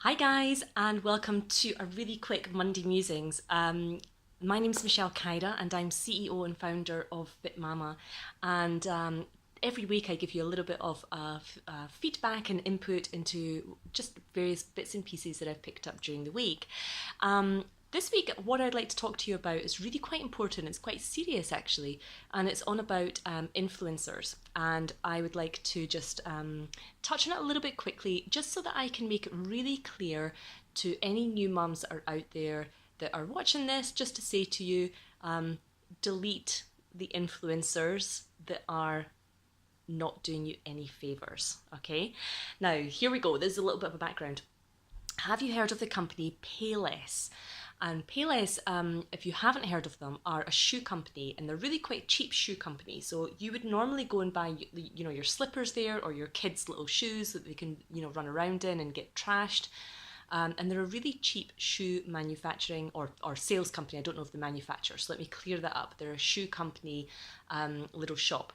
Hi guys, and welcome to a really quick Monday Musings. My name's Michelle Kaida, and I'm CEO and founder of Fit Mama. And every week I give you a little bit of feedback and input into just various bits and pieces that I've picked up during the week. This week, what I'd like to talk to you about is really quite important. It's quite serious, actually, and it's on about influencers. And I would like to just touch on it a little bit quickly, just so that I can make it really clear to any new mums that are out there that are watching this, just to say to you, delete the influencers that are not doing you any favors. Okay, now here we go. This is a little bit of a background. Have you heard of the company Payless? And Payless, if you haven't heard of them, are a shoe company, and they're really quite cheap shoe company. So you would normally go and buy, your slippers there, or your kids' little shoes that they can, run around in and get trashed. And they're a really cheap shoe manufacturing or sales company. I don't know if the manufacturer, so let me clear that up. They're a shoe company, little shop.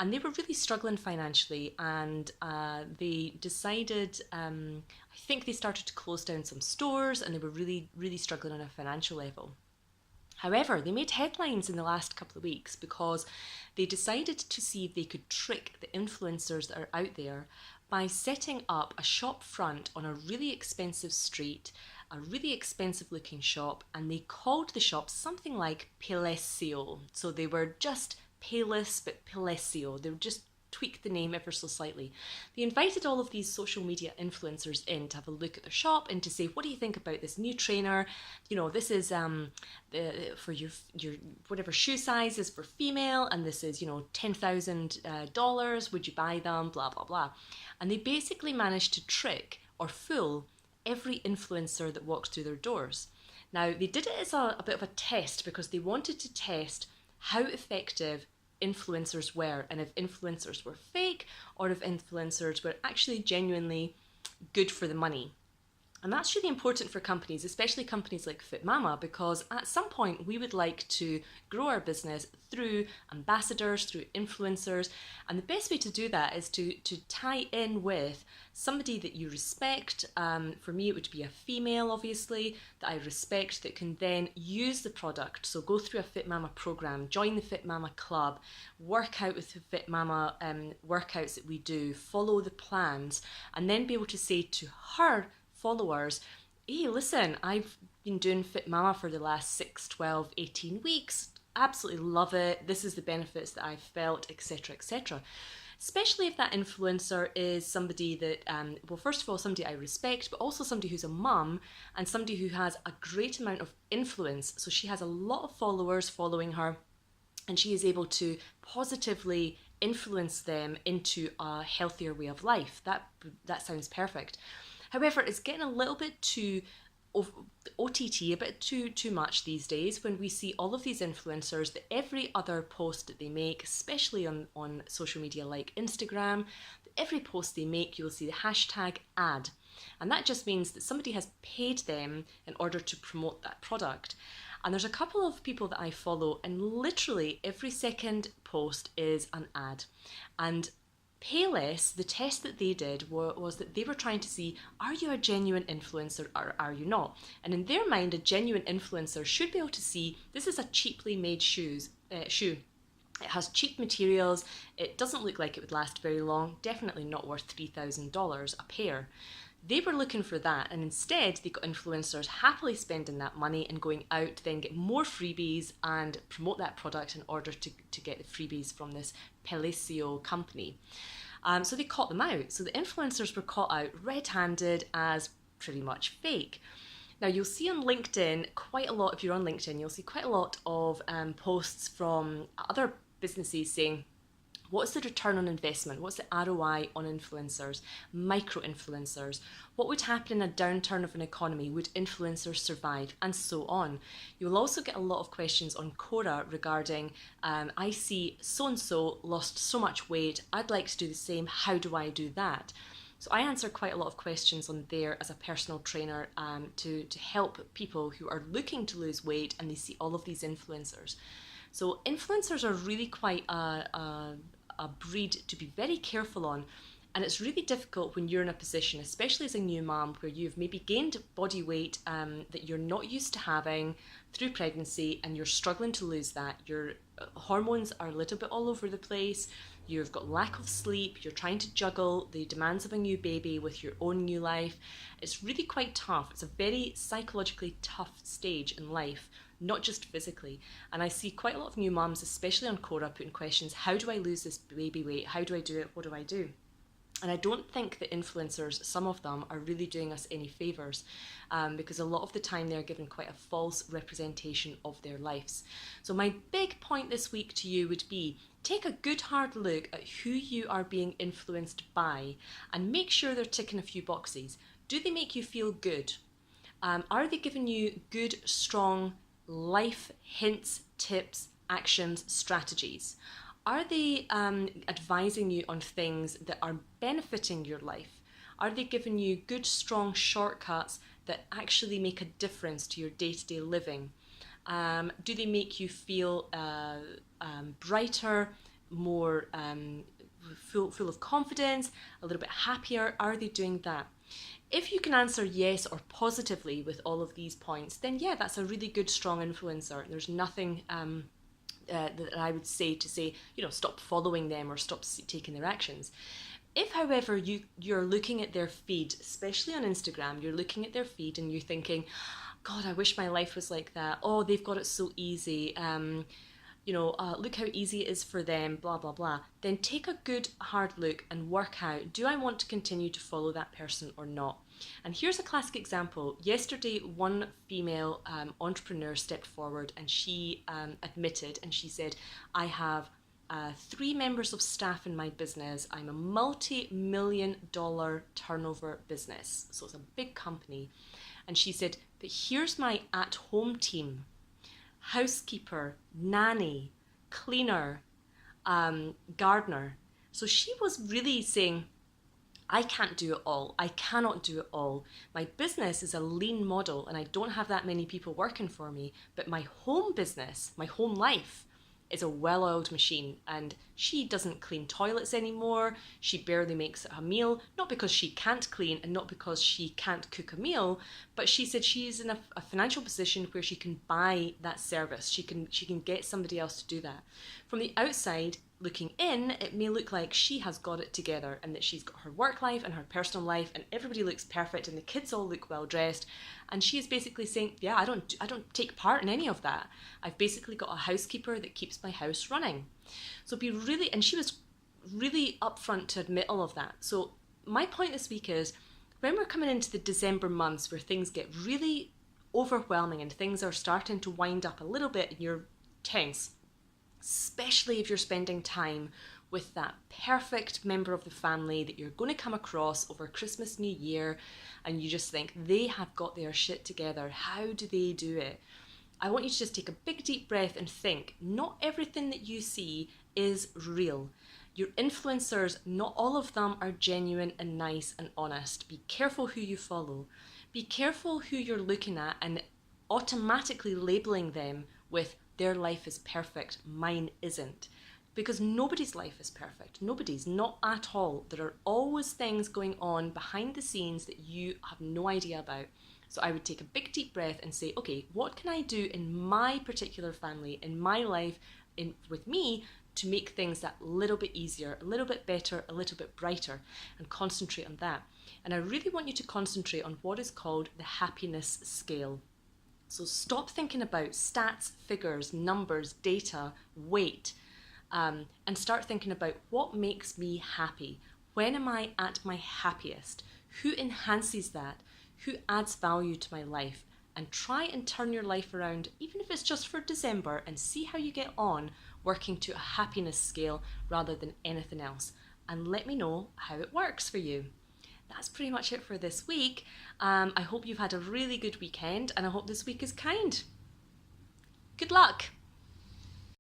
And they were really struggling financially, and they decided, I think they started to close down some stores, and they were really, really struggling on a financial level. However, they made headlines in the last couple of weeks because they decided to see if they could trick the influencers that are out there by setting up a shop front on a really expensive street, a really expensive looking shop, and they called the shop something like Pelesio. So they were just Payless but Pelesio. They were just tweaked the name ever so slightly. They invited all of these social media influencers in to have a look at their shop and to say, what do you think about this new trainer? This is for your whatever shoe size is for female, and this is $10,000. Would you buy them? Blah blah blah. And they basically managed to trick or fool every influencer that walks through their doors. Now they did it as a bit of a test because they wanted to test how effective influencers were, and if influencers were fake or if influencers were actually genuinely good for the money. And that's really important for companies, especially companies like Fit Mama, because at some point we would like to grow our business through ambassadors, through influencers. And the best way to do that is to tie in with somebody that you respect. For me, it would be a female, obviously, that I respect, that can then use the product. So go through a Fit Mama program, join the Fit Mama club, work out with the Fit Mama workouts that we do, follow the plans, and then be able to say to her followers, hey, listen, I've been doing Fit Mama for the last 6, 12, 18 weeks. Absolutely love it. This is the benefits that I've felt, etc., etc. Especially if that influencer is somebody that, first of all, somebody I respect, but also somebody who's a mum and somebody who has a great amount of influence. So she has a lot of followers following her, and she is able to positively influence them into a healthier way of life. That sounds perfect. However, it's getting a little bit too OTT, a bit too much these days when we see all of these influencers that every other post that they make, especially on social media like Instagram, every post they make, you'll see the hashtag ad. And that just means that somebody has paid them in order to promote that product. And there's a couple of people that I follow, and literally every second post is an ad. And Payless, the test that they did was that they were trying to see, are you a genuine influencer or are you not? And in their mind, a genuine influencer should be able to see, this is a cheaply made shoe. It has cheap materials, it doesn't look like it would last very long, definitely not worth $3,000 a pair. They were looking for that, and instead they got influencers happily spending that money and going out to then get more freebies and promote that product in order to get the freebies from this Pelesio company. So they caught them out. So the influencers were caught out red-handed as pretty much fake. Now you'll see on LinkedIn quite a lot, if you're on LinkedIn, you'll see quite a lot of posts from other businesses saying, what's the return on investment? What's the ROI on influencers, micro-influencers? What would happen in a downturn of an economy? Would influencers survive? And so on. You'll also get a lot of questions on Quora regarding, I see so-and-so lost so much weight, I'd like to do the same, how do I do that? So I answer quite a lot of questions on there as a personal trainer to help people who are looking to lose weight and they see all of these influencers. So influencers are really quite a breed to be very careful on. And it's really difficult when you're in a position, especially as a new mom, where you've maybe gained body weight that you're not used to having through pregnancy, and you're struggling to lose that. Your hormones are a little bit all over the place. You've got lack of sleep. You're trying to juggle the demands of a new baby with your own new life. It's really quite tough. It's a very psychologically tough stage in life, not just physically. And I see quite a lot of new moms, especially on Quora, putting questions: how do I lose this baby weight? How do I do it? What do I do? And I don't think that influencers, some of them, are really doing us any favours, because a lot of the time they're given quite a false representation of their lives. So my big point this week to you would be: take a good hard look at who you are being influenced by and make sure they're ticking a few boxes. Do they make you feel good? Are they giving you good, strong life hints, tips, actions, strategies? Are they advising you on things that are benefiting your life? Are they giving you good, strong shortcuts that actually make a difference to your day-to-day living? Do they make you feel brighter, more full of confidence, a little bit happier? Are they doing that? If you can answer yes or positively with all of these points, then yeah, that's a really good, strong influencer. There's nothing that I would say to say, stop following them or stop taking their actions. If, however, you're looking at their feed, especially on Instagram, you're looking at their feed and you're thinking, God, I wish my life was like that. Oh, they've got it so easy. Look how easy it is for them, blah, blah, blah. Then take a good hard look and work out, do I want to continue to follow that person or not? And here's a classic example. Yesterday, one female entrepreneur stepped forward and she admitted, and she said, I have 3 members of staff in my business. I'm a multi-million-dollar turnover business. So it's a big company. And she said, but here's my at-home team: housekeeper, nanny, cleaner, gardener. So she was really saying, I can't do it all. I cannot do it all. My business is a lean model and I don't have that many people working for me, but my home business, my home life, is a well-oiled machine, and she doesn't clean toilets anymore. She barely makes a meal, not because she can't clean and not because she can't cook a meal, but she said she's in a financial position where she can buy that service. She can get somebody else to do that. From the outside looking in, it may look like she has got it together and that she's got her work life and her personal life and everybody looks perfect and the kids all look well dressed, and she is basically saying, yeah, I don't take part in any of that. I've basically got a housekeeper that keeps my house running. So and she was really upfront to admit all of that. So my point this week is, when we're coming into the December months where things get really overwhelming and things are starting to wind up a little bit and you're tense, especially if you're spending time with that perfect member of the family that you're going to come across over Christmas, New Year, and you just think they have got their shit together. How do they do it? I want you to just take a big deep breath and think, not everything that you see is real. Your influencers, not all of them are genuine and nice and honest. Be careful who you follow. Be careful who you're looking at and automatically labeling them with their life is perfect, mine isn't. Because nobody's life is perfect. Nobody's, not at all. There are always things going on behind the scenes that you have no idea about. So I would take a big deep breath and say, okay, what can I do in my particular family, in my life, with me, to make things that little bit easier, a little bit better, a little bit brighter, and concentrate on that. And I really want you to concentrate on what is called the happiness scale. So stop thinking about stats, figures, numbers, data, weight, and start thinking about what makes me happy. When am I at my happiest? Who enhances that? Who adds value to my life? And try and turn your life around, even if it's just for December, and see how you get on working to a happiness scale rather than anything else. And let me know how it works for you. That's pretty much it for this week. I hope you've had a really good weekend, and I hope this week is kind. Good luck!